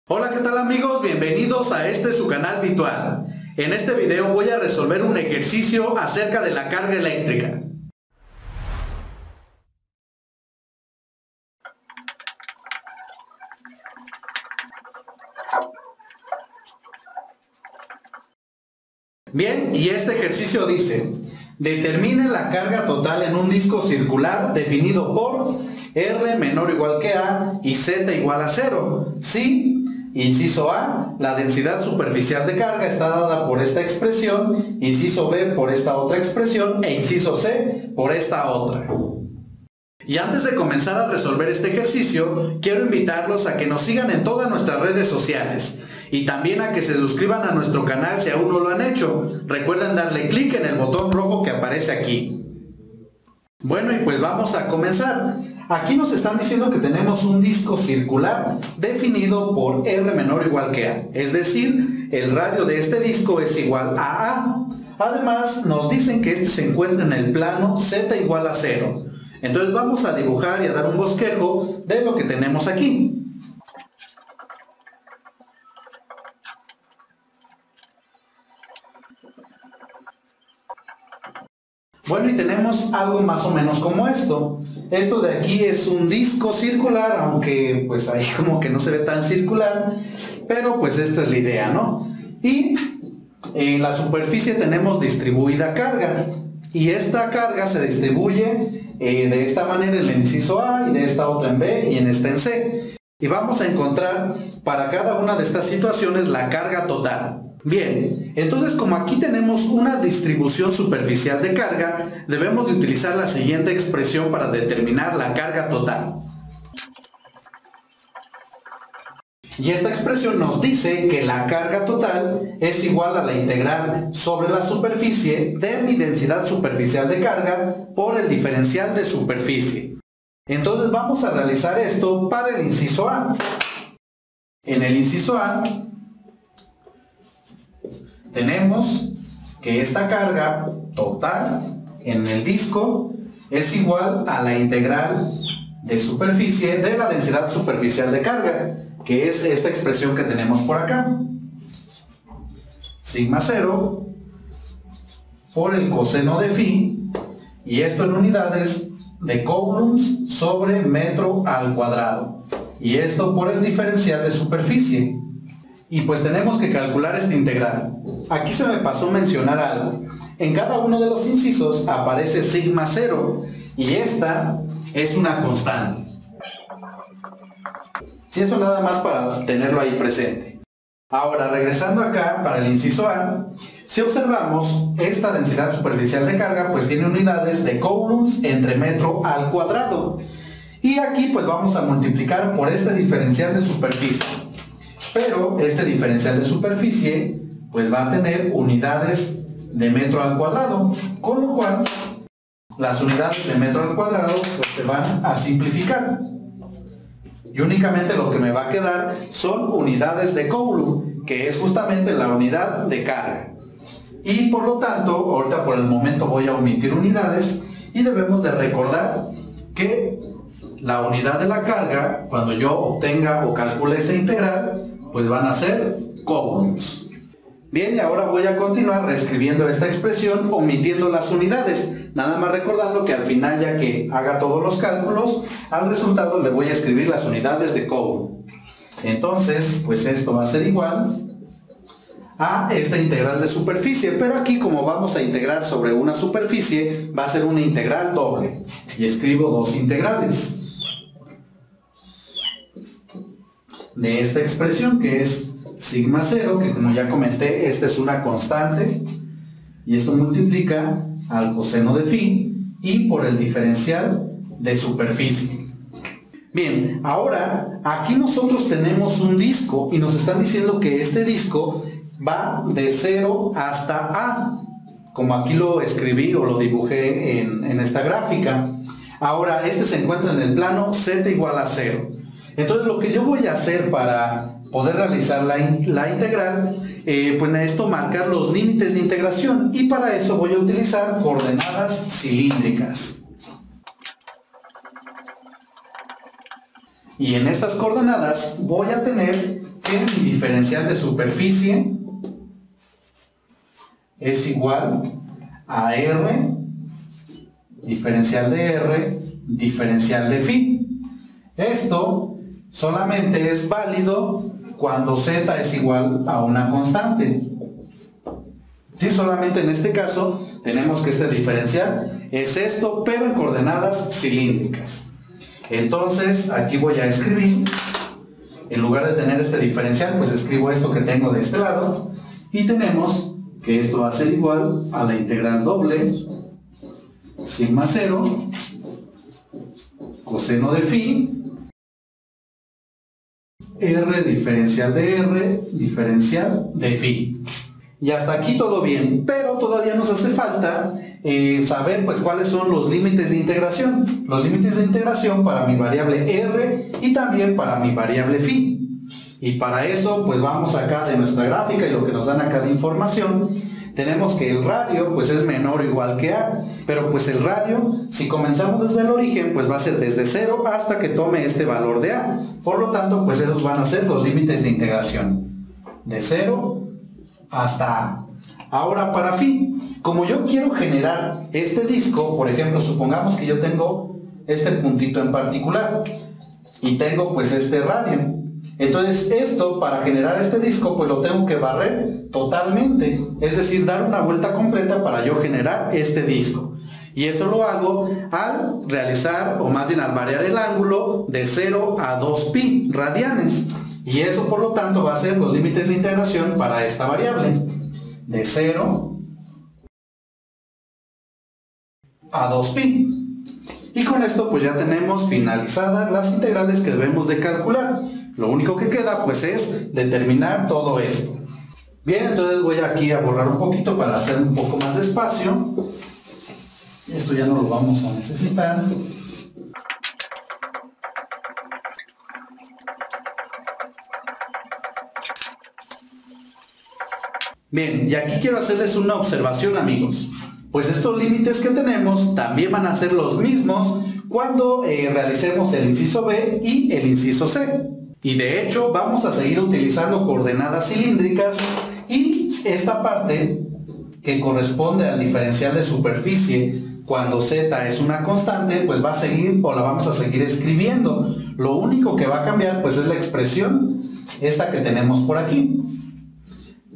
Hola, ¿qué tal amigos? Bienvenidos a su canal virtual. En este video voy a resolver un ejercicio acerca de la carga eléctrica. Bien, y este ejercicio dice: determine la carga total en un disco circular definido por R menor o igual que A y Z igual a 0. Si, inciso A, la densidad superficial de carga está dada por esta expresión, inciso B por esta otra expresión e inciso C por esta otra. Y antes de comenzar a resolver este ejercicio, quiero invitarlos a que nos sigan en todas nuestras redes sociales y también a que se suscriban a nuestro canal si aún no lo han hecho. Recuerden darle clic en el botón rojo que aparece aquí. Bueno, y pues vamos a comenzar. Aquí nos están diciendo que tenemos un disco circular definido por R menor o igual que A, es decir, el radio de este disco es igual a A. Además, nos dicen que este se encuentra en el plano Z igual a 0. Entonces vamos a dibujar y a dar un bosquejo de lo que tenemos aquí. Bueno, y tenemos algo más o menos como esto. Esto de aquí es un disco circular, aunque pues ahí como que no se ve tan circular, pero pues esta es la idea, ¿no? Y en la superficie tenemos distribuida carga, y esta carga se distribuye de esta manera en el inciso A, y de esta otra en B, y en esta en C. Y vamos a encontrar para cada una de estas situaciones la carga total. Bien, entonces como aquí tenemos una distribución superficial de carga, debemos de utilizar la siguiente expresión para determinar la carga total. Y esta expresión nos dice que la carga total es igual a la integral sobre la superficie de mi densidad superficial de carga por el diferencial de superficie. Entonces vamos a realizar esto para el inciso A. En el inciso A tenemos que esta carga total en el disco es igual a la integral de superficie de la densidad superficial de carga, que es esta expresión que tenemos por acá. Sigma 0 por el coseno de phi, y esto en unidades de coulombs sobre metro al cuadrado, y esto por el diferencial de superficie. Y pues tenemos que calcular esta integral. Aquí se me pasó mencionar algo. En cada uno de los incisos aparece sigma 0, y esta es una constante. Si eso nada más para tenerlo ahí presente. Ahora, regresando acá para el inciso A, si observamos, esta densidad superficial de carga pues tiene unidades de coulombs entre metro al cuadrado. Y aquí pues vamos a multiplicar por este diferencial de superficie. Pero este diferencial de superficie pues va a tener unidades de metro al cuadrado, con lo cual las unidades de metro al cuadrado pues se van a simplificar. Y únicamente lo que me va a quedar son unidades de coulomb, que es justamente la unidad de carga. Y por lo tanto, ahorita por el momento voy a omitir unidades, y debemos de recordar que la unidad de la carga, cuando yo obtenga o calcule esa integral, pues van a ser coulombs. Bien, y ahora voy a continuar reescribiendo esta expresión omitiendo las unidades, nada más recordando que al final, ya que haga todos los cálculos, al resultado le voy a escribir las unidades de coulomb. Entonces, pues esto va a ser igual a esta integral de superficie, pero aquí como vamos a integrar sobre una superficie, va a ser una integral doble, y escribo dos integrales de esta expresión, que es sigma 0, que como ya comenté, esta es una constante, y esto multiplica al coseno de phi y por el diferencial de superficie. Bien, ahora aquí nosotros tenemos un disco y nos están diciendo que este disco va de 0 hasta A, como aquí lo escribí o lo dibujé en esta gráfica. Ahora este se encuentra en el plano Z igual a 0. Entonces lo que yo voy a hacer para poder realizar la integral, pues necesito marcar los límites de integración, y para eso voy a utilizar coordenadas cilíndricas. Y en estas coordenadas voy a tener que que mi diferencial de superficie es igual a R, diferencial de R, diferencial de phi. Esto solamente es válido cuando z es igual a una constante. Sí, solamente en este caso tenemos que este diferencial es esto, pero en coordenadas cilíndricas. Entonces aquí voy a escribir, en lugar de tener este diferencial, pues escribo esto que tengo de este lado, y tenemos que esto va a ser igual a la integral doble sigma 0 coseno de phi r diferencial de r diferencial de phi. Y hasta aquí todo bien, pero todavía nos hace falta saber pues cuáles son los límites de integración. Los límites de integración para mi variable r y también para mi variable phi. Y para eso pues vamos acá de nuestra gráfica y lo que nos dan acá de información. Tenemos que el radio pues es menor o igual que a, pero pues el radio, si comenzamos desde el origen, pues va a ser desde 0 hasta que tome este valor de a. Por lo tanto, pues esos van a ser los límites de integración, de 0 hasta a. Ahora para phi, como yo quiero generar este disco, por ejemplo, supongamos que yo tengo este puntito en particular y tengo pues este radio. Entonces esto, para generar este disco, pues lo tengo que barrer totalmente, es decir, dar una vuelta completa para yo generar este disco. Y eso lo hago al realizar, o más bien al variar el ángulo de 0 a 2pi radianes. Y eso por lo tanto va a ser los límites de integración para esta variable, de 0 a 2pi. Y con esto pues ya tenemos finalizadas las integrales que debemos de calcular. Lo único que queda pues es determinar todo esto. Bien, entonces voy aquí a borrar un poquito para hacer un poco más de espacio. Esto ya no lo vamos a necesitar. Bien, y aquí quiero hacerles una observación, amigos. Pues estos límites que tenemos también van a ser los mismos cuando realicemos el inciso B y el inciso C. Y de hecho vamos a seguir utilizando coordenadas cilíndricas y esta parte que corresponde al diferencial de superficie cuando z es una constante, pues va a seguir o la vamos a seguir escribiendo. Lo único que va a cambiar pues es la expresión esta que tenemos por aquí,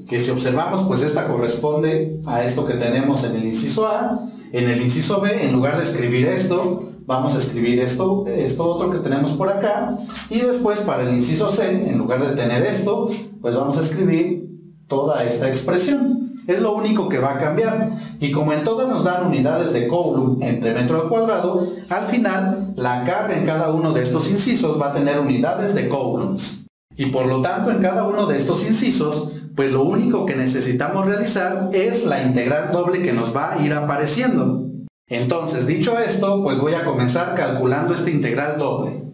que si observamos pues esta corresponde a esto que tenemos en el inciso A. En el inciso B, en lugar de escribir esto, vamos a escribir esto otro que tenemos por acá, y después para el inciso C, en lugar de tener esto, pues vamos a escribir toda esta expresión. Es lo único que va a cambiar, y como en todo nos dan unidades de Coulomb entre metro al cuadrado, al final la carga en cada uno de estos incisos va a tener unidades de coulombs. Y por lo tanto en cada uno de estos incisos, pues lo único que necesitamos realizar es la integral doble que nos va a ir apareciendo. Entonces, dicho esto, pues voy a comenzar calculando esta integral doble.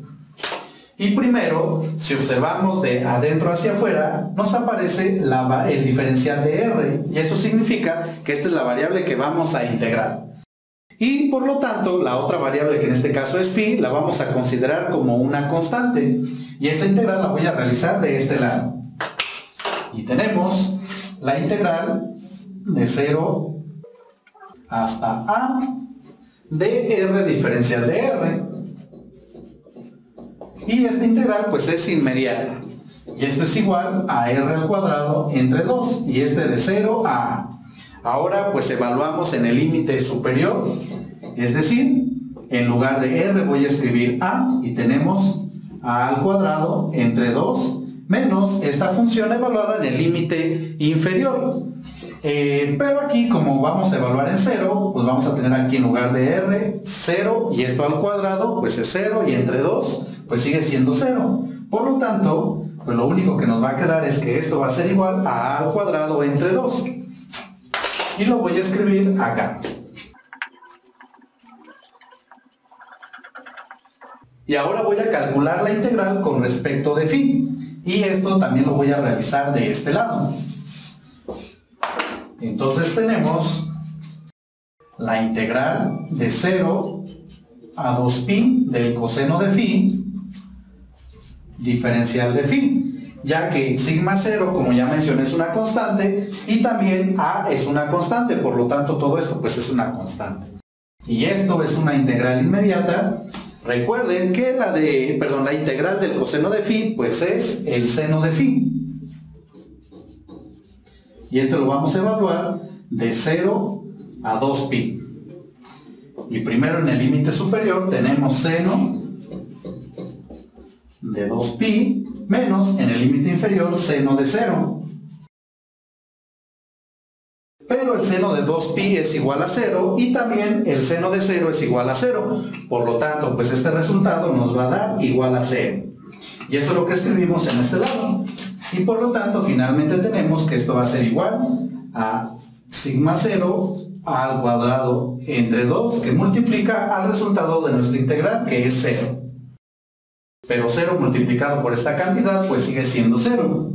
Y primero, si observamos de adentro hacia afuera, nos aparece el diferencial de r, y eso significa que esta es la variable que vamos a integrar. Y por lo tanto, la otra variable, que en este caso es phi, la vamos a considerar como una constante. Y esa integral la voy a realizar de este lado. Y tenemos la integral de 0 hasta a de r diferencial de r. Y esta integral pues es inmediata. Y esto es igual a r al cuadrado entre 2. Y este de 0 a a. Ahora pues evaluamos en el límite superior. Es decir, en lugar de r voy a escribir a. Y tenemos a al cuadrado entre 2 menos esta función evaluada en el límite inferior. Pero aquí, como vamos a evaluar en 0, pues vamos a tener aquí en lugar de r 0, y esto al cuadrado pues es 0, y entre 2 pues sigue siendo 0. Por lo tanto, pues lo único que nos va a quedar es que esto va a ser igual a al cuadrado entre 2. Y lo voy a escribir acá. Y ahora voy a calcular la integral con respecto de phi. Y esto también lo voy a realizar de este lado. Entonces tenemos la integral de 0 a 2pi del coseno de phi, diferencial de phi. ya que sigma 0, como ya mencioné, es una constante, y también a es una constante, por lo tanto todo esto pues es una constante. Y esto es una integral inmediata. Recuerden que la integral del coseno de phi pues es el seno de phi. Y esto lo vamos a evaluar de 0 a 2pi. Y primero en el límite superior tenemos seno de 2pi menos en el límite inferior seno de 0. Pero el seno de 2pi es igual a 0 y también el seno de 0 es igual a 0. Por lo tanto, pues este resultado nos va a dar igual a 0. Y eso es lo que escribimos en este lado. Y por lo tanto, finalmente tenemos que esto va a ser igual a sigma 0 al cuadrado entre 2, que multiplica al resultado de nuestra integral, que es 0. Pero 0 multiplicado por esta cantidad, pues sigue siendo 0.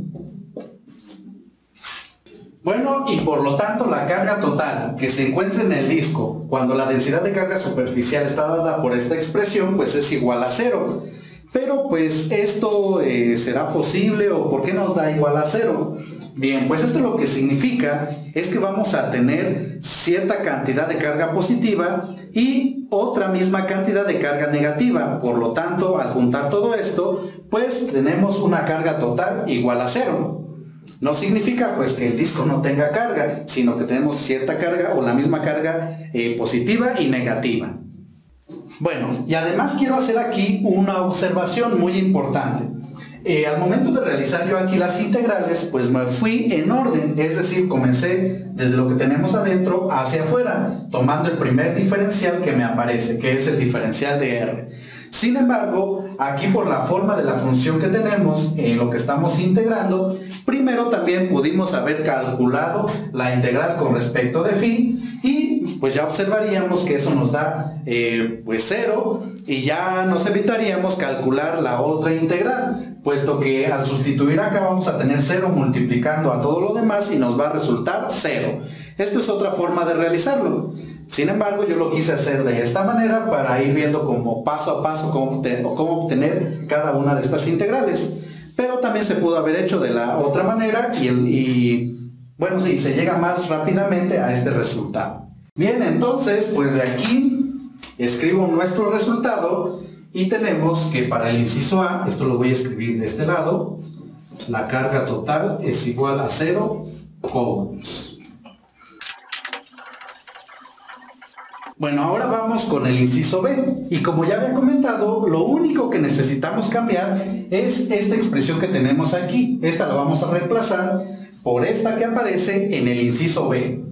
Bueno, y por lo tanto la carga total que se encuentra en el disco cuando la densidad de carga superficial está dada por esta expresión, pues es igual a 0. Pero pues esto ¿será posible o por qué nos da igual a 0? Bien, pues esto lo que significa es que vamos a tener cierta cantidad de carga positiva y otra misma cantidad de carga negativa. Por lo tanto, al juntar todo esto, pues tenemos una carga total igual a 0. No significa pues que el disco no tenga carga, sino que tenemos cierta carga o la misma carga positiva y negativa. Bueno, y además quiero hacer aquí una observación muy importante. Al momento de realizar yo aquí las integrales, pues me fui en orden, es decir, comencé desde lo que tenemos adentro hacia afuera, tomando el primer diferencial que me aparece, que es el diferencial de R. Sin embargo, aquí por la forma de la función que tenemos en lo que estamos integrando, primero también pudimos haber calculado la integral con respecto de phi y pues ya observaríamos que eso nos da pues 0 y ya nos evitaríamos calcular la otra integral, puesto que al sustituir acá vamos a tener 0 multiplicando a todo lo demás y nos va a resultar 0. Esto es otra forma de realizarlo. Sin embargo, yo lo quise hacer de esta manera para ir viendo como paso a paso cómo obtener cada una de estas integrales. Pero también se pudo haber hecho de la otra manera bueno, sí, se llega más rápidamente a este resultado. Bien, entonces, pues de aquí escribo nuestro resultado y tenemos que para el inciso A, esto lo voy a escribir de este lado, la carga total es igual a 0 coulombs. Bueno, ahora vamos con el inciso B, y como ya había comentado, lo único que necesitamos cambiar es esta expresión que tenemos aquí. Esta la vamos a reemplazar por esta que aparece en el inciso B.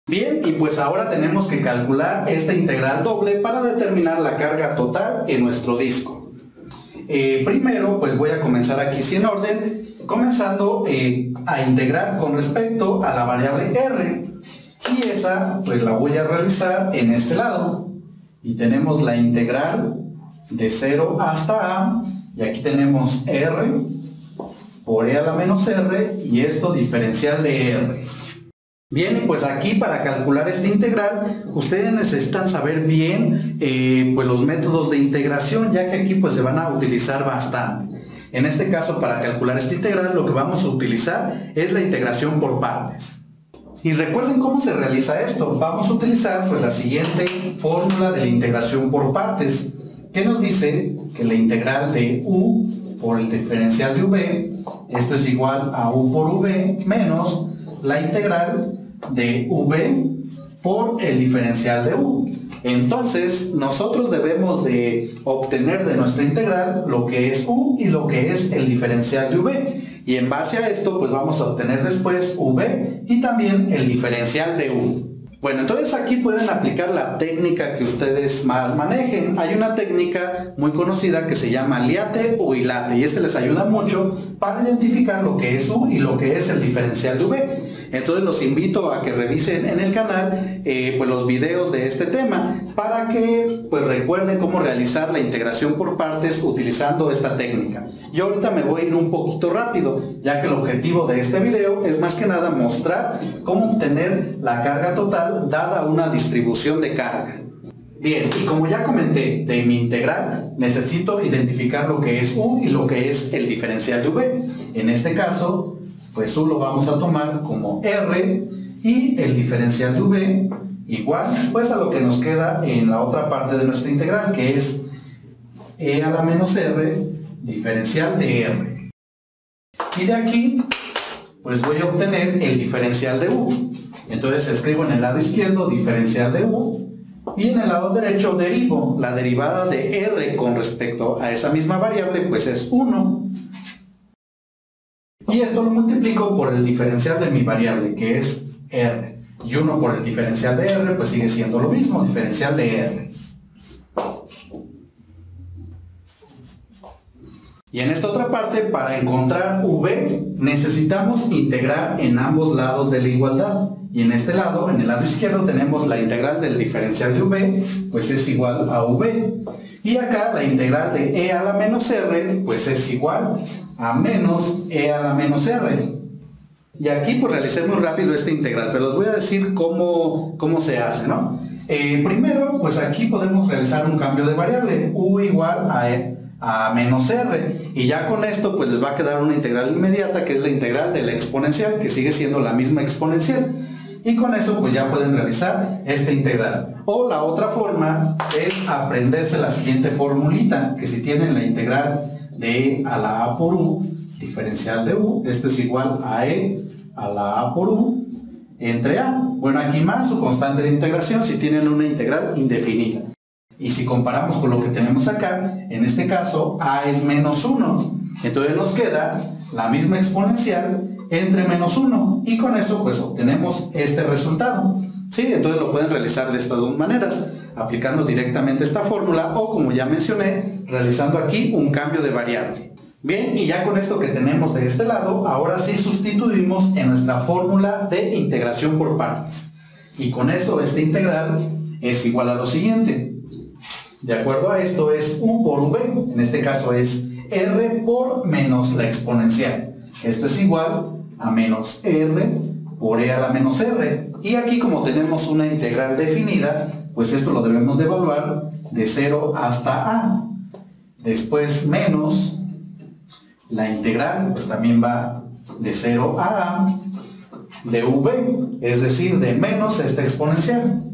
Bien, y pues ahora tenemos que calcular esta integral doble para determinar la carga total en nuestro disco. Primero, pues voy a comenzar aquí sin orden, comenzando a integrar con respecto a la variable R, y esa pues la voy a realizar en este lado, y tenemos la integral de 0 hasta A, y aquí tenemos R por E a la menos R, y esto diferencial de R. Bien, y pues aquí para calcular esta integral, ustedes necesitan saber bien pues los métodos de integración, ya que aquí pues se van a utilizar bastante. En este caso, para calcular esta integral, lo que vamos a utilizar es la integración por partes. Y recuerden cómo se realiza esto. Vamos a utilizar pues la siguiente fórmula de la integración por partes, que nos dice que la integral de u por el diferencial de v, esto es igual a u por v menos la integral de v por el diferencial de u. Entonces, nosotros debemos de obtener de nuestra integral lo que es u y lo que es el diferencial de v. Y en base a esto, pues vamos a obtener después v y también el diferencial de u. Bueno, entonces aquí pueden aplicar la técnica que ustedes más manejen. Hay una técnica muy conocida que se llama aliate o hilate, y este les ayuda mucho para identificar lo que es u y lo que es el diferencial de v. Entonces los invito a que revisen en el canal pues los videos de este tema para que pues recuerden cómo realizar la integración por partes utilizando esta técnica. Yo ahorita me voy a ir un poquito rápido, ya que el objetivo de este video es más que nada mostrar cómo obtener la carga total dada una distribución de carga. Bien, y como ya comenté, de mi integral necesito identificar lo que es u y lo que es el diferencial de v. En este caso, pues u lo vamos a tomar como r y el diferencial de v igual pues a lo que nos queda en la otra parte de nuestra integral, que es e a la menos r diferencial de r. Y de aquí pues voy a obtener el diferencial de u. Entonces escribo en el lado izquierdo diferencial de u y en el lado derecho derivo la derivada de r con respecto a esa misma variable, pues es 1. Y esto lo multiplico por el diferencial de mi variable, que es r. Y 1 por el diferencial de r, pues sigue siendo lo mismo, diferencial de r. Y en esta otra parte, para encontrar v, necesitamos integrar en ambos lados de la igualdad. Y en este lado, en el lado izquierdo, tenemos la integral del diferencial de v, pues es igual a v. Y acá la integral de e a la menos r, pues es igual a menos e a la menos r. Y aquí pues realicé muy rápido esta integral, pero les voy a decir cómo se hace, ¿no? Primero, pues aquí podemos realizar un cambio de variable, u igual a menos r, y ya con esto pues les va a quedar una integral inmediata, que es la integral de la exponencial, que sigue siendo la misma exponencial, y con eso pues ya pueden realizar esta integral. O la otra forma es aprenderse la siguiente formulita, que si tienen la integral de e a la a por u diferencial de u, esto es igual a e a la a por u entre a. Bueno, aquí más su constante de integración si tienen una integral indefinida. Y si comparamos con lo que tenemos acá, en este caso a es menos 1. Entonces nos queda la misma exponencial entre menos 1. Y con eso pues obtenemos este resultado. ¿Sí? Entonces lo pueden realizar de estas dos maneras, aplicando directamente esta fórmula o, como ya mencioné, realizando aquí un cambio de variable. Bien, y ya con esto que tenemos de este lado, ahora sí sustituimos en nuestra fórmula de integración por partes. Y con eso esta integral es igual a lo siguiente. De acuerdo a esto es u por v, en este caso es r por menos la exponencial. Esto es igual a menos r por e a la menos r. Y aquí, como tenemos una integral definida, pues esto lo debemos de evaluar de 0 hasta a. Después menos la integral, pues también va de 0 a a de v, es decir, de menos esta exponencial.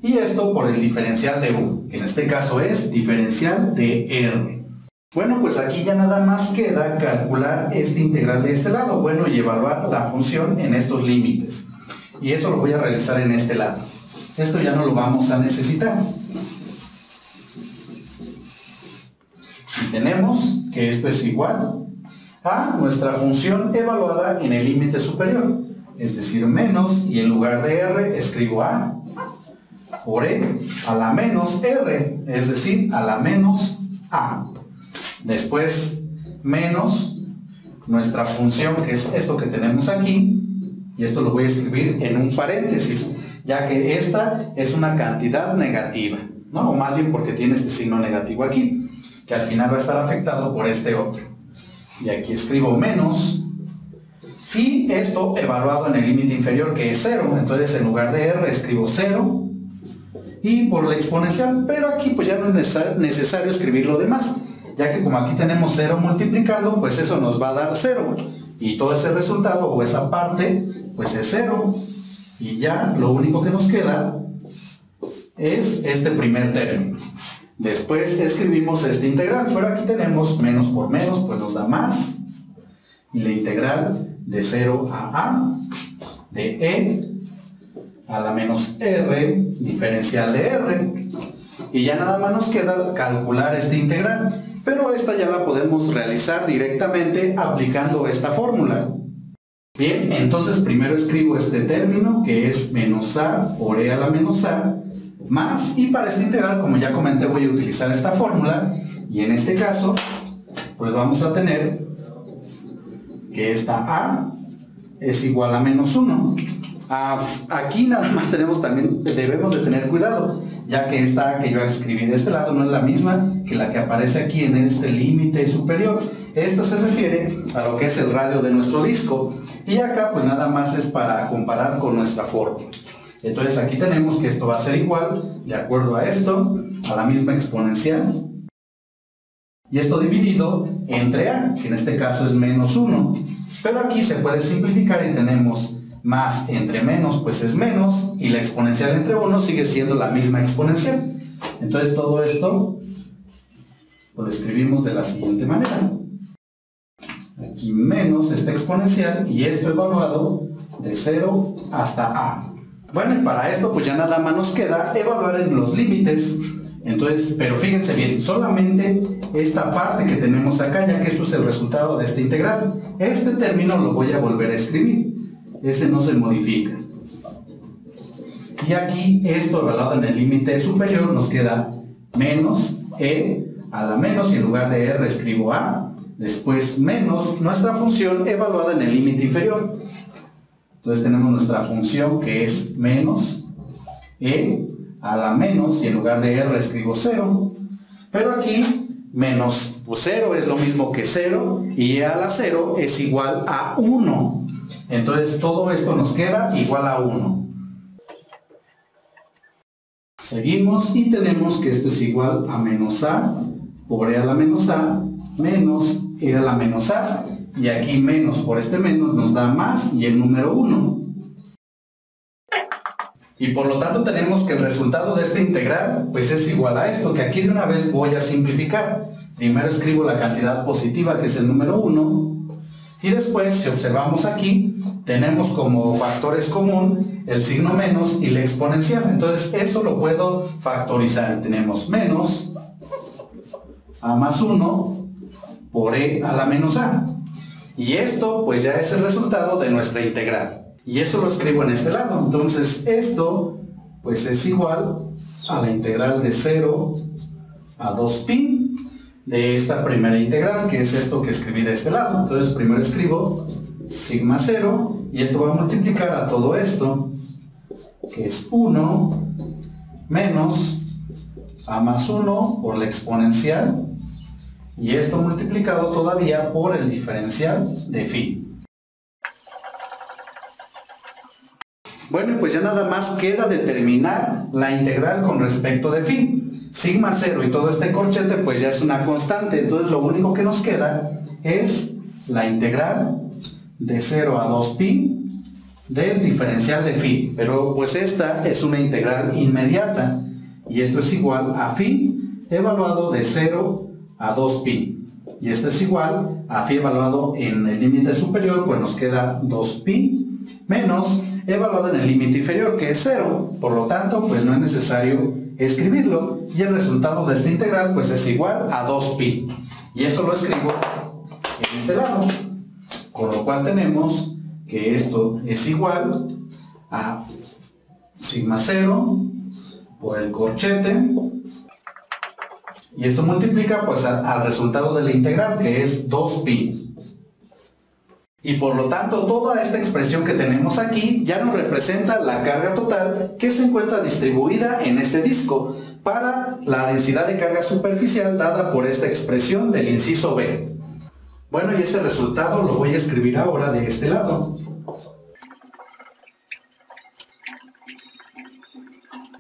Y esto por el diferencial de u, que en este caso es diferencial de r. Bueno, pues aquí ya nada más queda calcular esta integral de este lado, bueno, y evaluar la función en estos límites. Y eso lo voy a realizar en este lado. Esto ya no lo vamos a necesitar. Y tenemos que esto es igual a nuestra función evaluada en el límite superior, es decir, menos, y en lugar de r escribo a por e a la menos r, es decir, a la menos a. Después menos nuestra función, que es esto que tenemos aquí, y esto lo voy a escribir en un paréntesis, ya que esta es una cantidad negativa, ¿no? O más bien porque tiene este signo negativo aquí, que al final va a estar afectado por este otro. Y aquí escribo menos, y esto evaluado en el límite inferior, que es 0, entonces en lugar de r escribo 0, y por la exponencial, pero aquí pues ya no es necesario escribir lo demás, ya que como aquí tenemos 0 multiplicando, pues eso nos va a dar 0, y todo ese resultado o esa parte pues es 0, y ya lo único que nos queda es este primer término. Después escribimos esta integral, pero aquí tenemos menos por menos, pues nos da más, y la integral de 0 a de e a la menos r diferencial de r, y ya nada más nos queda calcular esta integral, pero esta ya la podemos realizar directamente aplicando esta fórmula. Bien, entonces primero escribo este término, que es menos a por e a la menos a, más, y para esta integral, como ya comenté, voy a utilizar esta fórmula, y en este caso pues vamos a tener que esta a es igual a menos 1. Aquí nada más debemos de tener cuidado, ya que esta a que yo escribí de este lado no es la misma que la que aparece aquí en este límite superior. Esta se refiere a lo que es el radio de nuestro disco, y acá pues nada más es para comparar con nuestra fórmula. Entonces aquí tenemos que esto va a ser igual, de acuerdo a esto, a la misma exponencial. Y esto dividido entre a, que en este caso es menos 1. Pero aquí se puede simplificar y tenemos más entre menos, pues es menos, y la exponencial entre 1 sigue siendo la misma exponencial. Entonces todo esto lo escribimos de la siguiente manera. Aquí menos esta exponencial y esto evaluado de 0 hasta a. Bueno, y para esto pues ya nada más nos queda evaluar en los límites. Entonces, pero fíjense bien, solamente esta parte que tenemos acá, ya que esto es el resultado de esta integral. Este término lo voy a volver a escribir. Ese no se modifica. Y aquí esto evaluado en el límite superior nos queda menos e a la menos, y en lugar de r escribo a. Después menos nuestra función evaluada en el límite inferior. Entonces tenemos nuestra función que es menos e a la menos, y en lugar de r escribo 0. Pero aquí menos 0 es lo mismo que 0 y e a la 0 es igual a 1. Entonces todo esto nos queda igual a 1. Seguimos y tenemos que esto es igual a menos a por e a la menos a menos e a la menos a, y aquí menos por este menos nos da más y el número 1. Y por lo tanto tenemos que el resultado de esta integral pues es igual a esto, que aquí de una vez voy a simplificar. Primero escribo la cantidad positiva, que es el número 1, y después, si observamos aquí, tenemos como factores común el signo menos y la exponencial. Entonces eso lo puedo factorizar y tenemos menos a más 1 por e a la menos a. Y esto pues ya es el resultado de nuestra integral. Y eso lo escribo en este lado. Entonces esto pues es igual a la integral de 0 a 2pi de esta primera integral, que es esto que escribí de este lado. Entonces primero escribo sigma 0 y esto va a multiplicar a todo esto, que es 1 menos a más 1 por la exponencial, y esto multiplicado todavía por el diferencial de phi. Bueno, pues ya nada más queda determinar la integral con respecto de phi. Sigma 0 y todo este corchete pues ya es una constante, entonces lo único que nos queda es la integral de 0 a 2pi del diferencial de phi. Pero pues esta es una integral inmediata y esto es igual a phi evaluado de 0 a 2pi. Y esto es igual a phi evaluado en el límite superior, pues nos queda 2pi menos evaluado en el límite inferior, que es 0. Por lo tanto, pues no es necesario escribirlo. Y el resultado de esta integral, pues es igual a 2pi. Y eso lo escribo en este lado. Con lo cual tenemos que esto es igual a sigma 0 por el corchete. Y esto multiplica pues al resultado de la integral, que es 2pi. Y por lo tanto toda esta expresión que tenemos aquí ya nos representa la carga total que se encuentra distribuida en este disco para la densidad de carga superficial dada por esta expresión del inciso B. Bueno, y ese resultado lo voy a escribir ahora de este lado.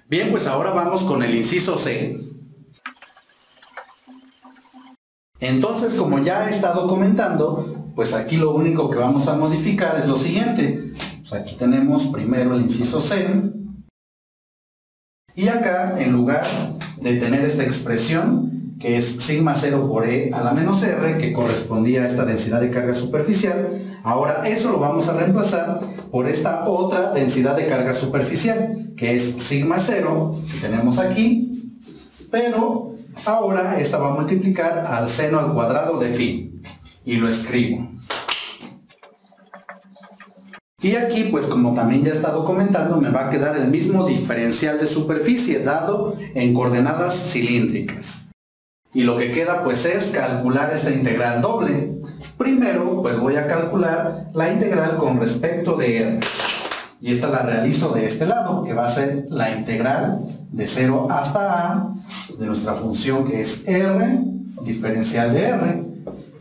Bien, pues ahora vamos con el inciso C. Entonces, como ya he estado comentando, pues aquí lo único que vamos a modificar es lo siguiente. Pues aquí tenemos primero el inciso C. Y acá, en lugar de tener esta expresión, que es sigma 0 por e a la menos r, que correspondía a esta densidad de carga superficial, ahora eso lo vamos a reemplazar por esta otra densidad de carga superficial, que es sigma 0, que tenemos aquí, pero ahora esta va a multiplicar al seno al cuadrado de phi, y lo escribo. Y aquí, pues como también ya he estado comentando, me va a quedar el mismo diferencial de superficie dado en coordenadas cilíndricas. Y lo que queda pues es calcular esta integral doble. Primero pues voy a calcular la integral con respecto de r. Y esta la realizo de este lado, que va a ser la integral de 0 hasta a de nuestra función que es r, diferencial de r.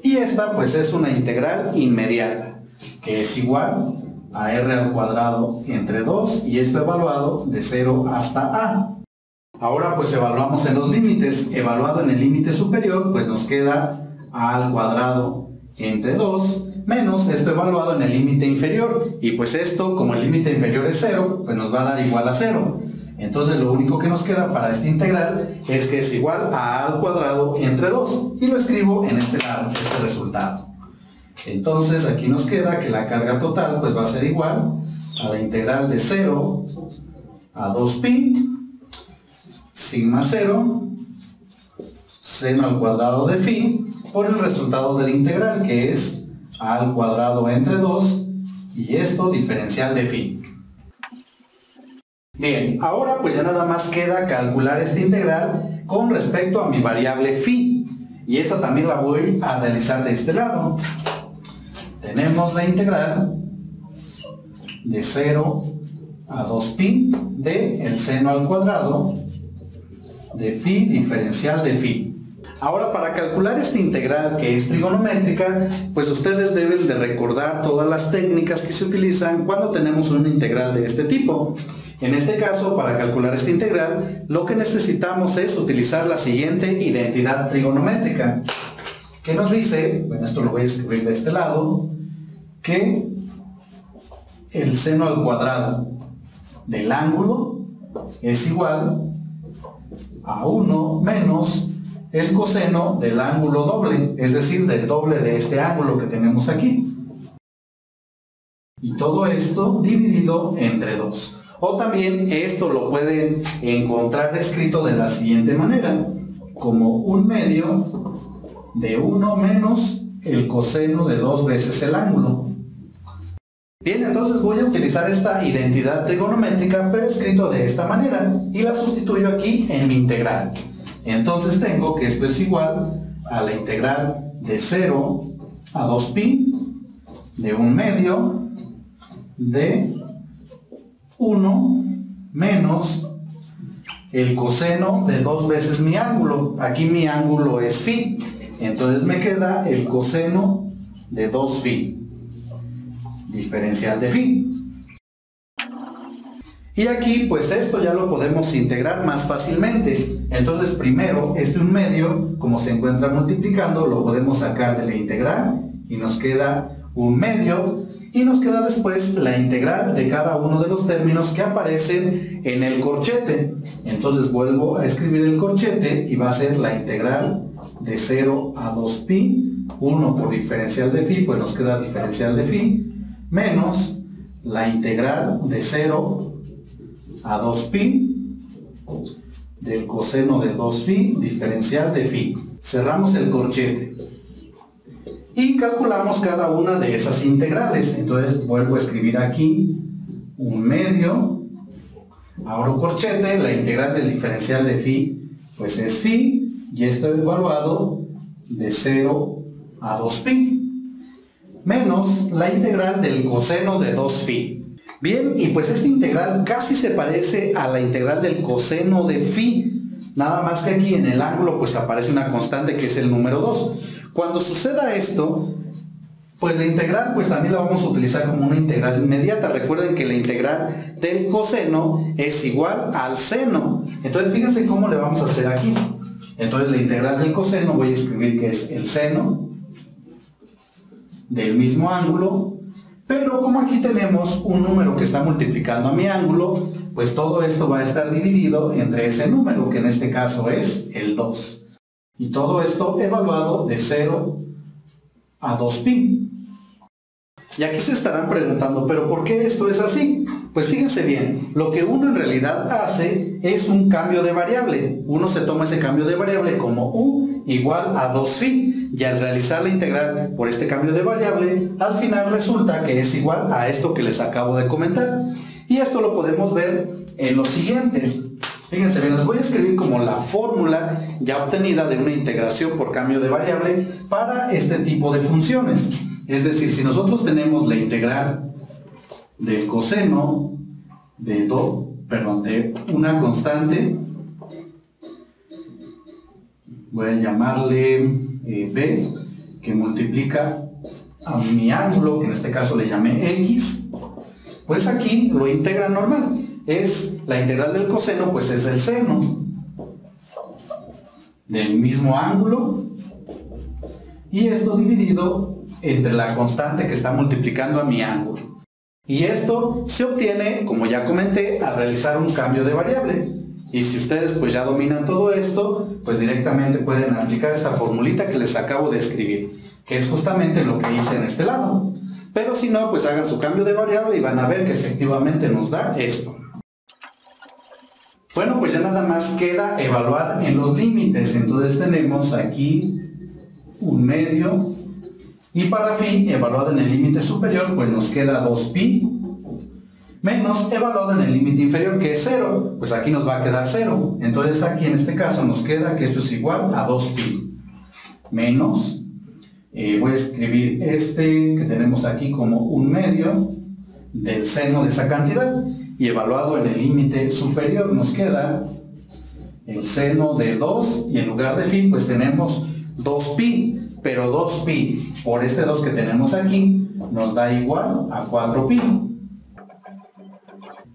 Y esta pues es una integral inmediata, que es igual a r al cuadrado entre 2 y esto evaluado de 0 hasta a. Ahora pues evaluamos en los límites. Evaluado en el límite superior pues nos queda a al cuadrado entre 2 menos esto evaluado en el límite inferior, y pues esto, como el límite inferior es 0, pues nos va a dar igual a 0. Entonces lo único que nos queda para esta integral es que es igual a al cuadrado entre 2, y lo escribo en este lado, este resultado. Entonces aquí nos queda que la carga total pues va a ser igual a la integral de 0 a 2pi sigma 0 seno al cuadrado de phi por el resultado de la integral, que es a al cuadrado entre 2 y esto diferencial de phi. Bien, ahora pues ya nada más queda calcular esta integral con respecto a mi variable phi, y esa también la voy a realizar de este lado. Tenemos la integral de 0 a 2pi de el seno al cuadrado de phi diferencial de phi. Ahora, para calcular esta integral que es trigonométrica, pues ustedes deben de recordar todas las técnicas que se utilizan cuando tenemos una integral de este tipo. En este caso, para calcular esta integral, lo que necesitamos es utilizar la siguiente identidad trigonométrica, que nos dice, bueno, esto lo voy a escribir de este lado, que el seno al cuadrado del ángulo es igual a 1 menos el coseno del ángulo doble, es decir, del doble de este ángulo que tenemos aquí. Y todo esto dividido entre 2. O también esto lo pueden encontrar escrito de la siguiente manera, como 1 medio de 1 menos el coseno de 2 veces el ángulo. Bien, entonces voy a utilizar esta identidad trigonométrica, pero escrito de esta manera, y la sustituyo aquí en mi integral. Entonces tengo que esto es igual a la integral de 0 a 2pi de 1 medio de 1 menos el coseno de 2 veces mi ángulo. Aquí mi ángulo es phi, entonces me queda el coseno de 2phi diferencial de phi. Y aquí pues esto ya lo podemos integrar más fácilmente. Entonces primero este 1 medio, como se encuentra multiplicando, lo podemos sacar de la integral y nos queda 1 medio, y nos queda después la integral de cada uno de los términos que aparecen en el corchete. Entonces vuelvo a escribir el corchete y va a ser la integral de 0 a 2pi, 1 por diferencial de phi, pues nos queda diferencial de phi, menos la integral de 0 a 2pi del coseno de 2phi diferencial de phi. Cerramos el corchete y calculamos cada una de esas integrales. Entonces vuelvo a escribir aquí 1 medio, abro corchete, la integral del diferencial de phi pues es phi, y esto evaluado de 0 a 2pi, menos la integral del coseno de 2phi. Bien, y pues esta integral casi se parece a la integral del coseno de phi, nada más que aquí en el ángulo pues aparece una constante que es el número 2. Cuando suceda esto, pues la integral pues también la vamos a utilizar como una integral inmediata. Recuerden que la integral del coseno es igual al seno. Entonces fíjense cómo le vamos a hacer aquí. Entonces la integral del coseno voy a escribir que es el seno del mismo ángulo, pero como aquí tenemos un número que está multiplicando a mi ángulo, pues todo esto va a estar dividido entre ese número, que en este caso es el 2. Y todo esto evaluado de 0 a 2pi. Y aquí se estarán preguntando, ¿pero por qué esto es así? Pues fíjense bien, lo que uno en realidad hace es un cambio de variable. Uno se toma ese cambio de variable como u igual a 2phi, y al realizar la integral por este cambio de variable, al final resulta que es igual a esto que les acabo de comentar. Y esto lo podemos ver en lo siguiente. Fíjense bien, les voy a escribir como la fórmula ya obtenida de una integración por cambio de variable para este tipo de funciones. Es decir, si nosotros tenemos la integral del coseno de una constante, voy a llamarle b, que multiplica a mi ángulo, que en este caso le llamé x, Pues aquí lo integra normal. Es la integral del coseno, pues es el seno del mismo ángulo, y esto dividido entre la constante que está multiplicando a mi ángulo. Y esto se obtiene, como ya comenté, al realizar un cambio de variable. Y si ustedes pues ya dominan todo esto, pues directamente pueden aplicar esta formulita que les acabo de escribir, que es justamente lo que hice en este lado. Pero si no, pues hagan su cambio de variable y van a ver que efectivamente nos da esto. Bueno, pues ya nada más queda evaluar en los límites. Entonces tenemos aquí 1/2, y para phi evaluado en el límite superior, pues nos queda 2pi, menos evaluado en el límite inferior, que es 0, pues aquí nos va a quedar 0. Entonces aquí en este caso nos queda que esto es igual a 2pi, menos, voy a escribir este que tenemos aquí como 1/2 del seno de esa cantidad, y evaluado en el límite superior nos queda el seno de 2, y en lugar de phi pues tenemos 2pi, pero 2pi por este 2 que tenemos aquí nos da igual a 4pi.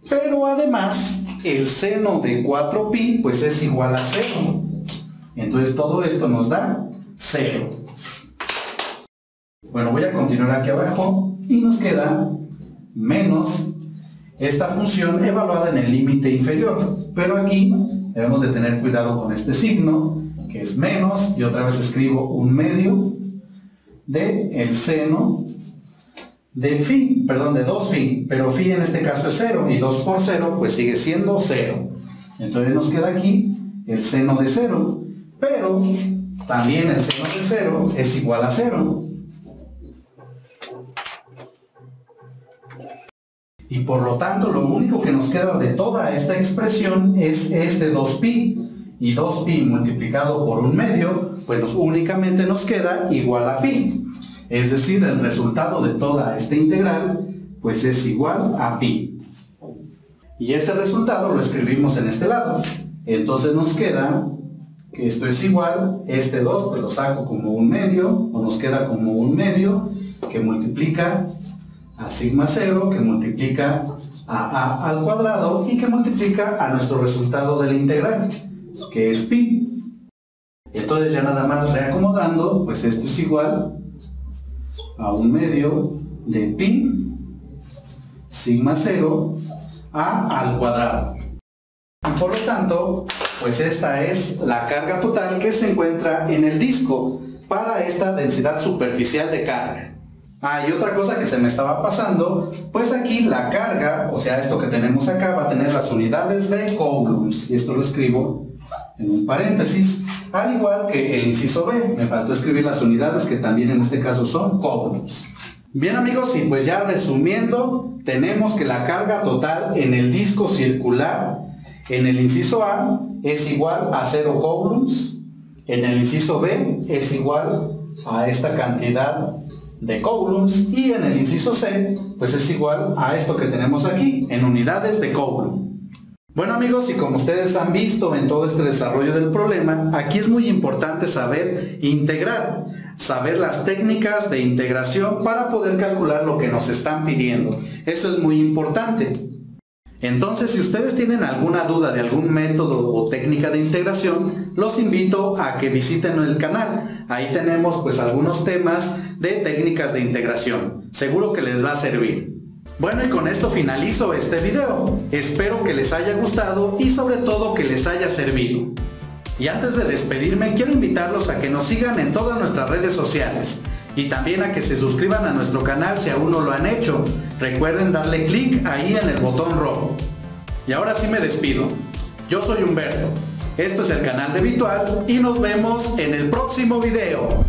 Pero además el seno de 4pi pues es igual a 0. Entonces todo esto nos da 0. Bueno, voy a continuar aquí abajo y nos queda menos esta función evaluada en el límite inferior. Pero aquí debemos de tener cuidado con este signo, que es menos, y otra vez escribo 1/2 de el seno de phi, perdón, de 2phi, pero phi en este caso es 0, y 2 por 0 pues sigue siendo 0. Entonces nos queda aquí el seno de 0, pero también el seno de 0 es igual a 0. Y por lo tanto lo único que nos queda de toda esta expresión es este 2pi, y 2pi multiplicado por 1/2 pues únicamente nos queda igual a pi. Es decir, el resultado de toda esta integral pues es igual a pi. Y ese resultado lo escribimos en este lado. Entonces nos queda que esto es igual, este 2 pues lo saco como 1/2, o nos queda como 1/2 que multiplica a sigma 0, que multiplica a al cuadrado, y que multiplica a nuestro resultado de la integral, que es pi. Entonces ya nada más reacomodando, pues esto es igual a 1/2 de pi sigma 0 a al cuadrado. Y por lo tanto, pues esta es la carga total que se encuentra en el disco para esta densidad superficial de carga. Ah, y otra cosa que se me estaba pasando, pues aquí la carga, o sea, esto que tenemos acá va a tener las unidades de coulombs, y esto lo escribo en un paréntesis, al igual que el inciso B, me faltó escribir las unidades que también en este caso son coulombs. Bien amigos, y pues ya resumiendo, tenemos que la carga total en el disco circular, en el inciso A, es igual a 0 coulombs, en el inciso B es igual a esta cantidad de coulombs, y en el inciso C pues es igual a esto que tenemos aquí en unidades de coulomb. Bueno amigos, y como ustedes han visto en todo este desarrollo del problema, aquí es muy importante saber integrar, saber las técnicas de integración para poder calcular lo que nos están pidiendo. Eso es muy importante. Entonces, si ustedes tienen alguna duda de algún método o técnica de integración, los invito a que visiten el canal. Ahí tenemos pues algunos temas de técnicas de integración. Seguro que les va a servir. Bueno, y con esto finalizo este video. Espero que les haya gustado y sobre todo que les haya servido. Y antes de despedirme, quiero invitarlos a que nos sigan en todas nuestras redes sociales. Y también a que se suscriban a nuestro canal si aún no lo han hecho. Recuerden darle clic ahí en el botón rojo. Y ahora sí me despido. Yo soy Humberto. Esto es el canal de Vitual y nos vemos en el próximo video.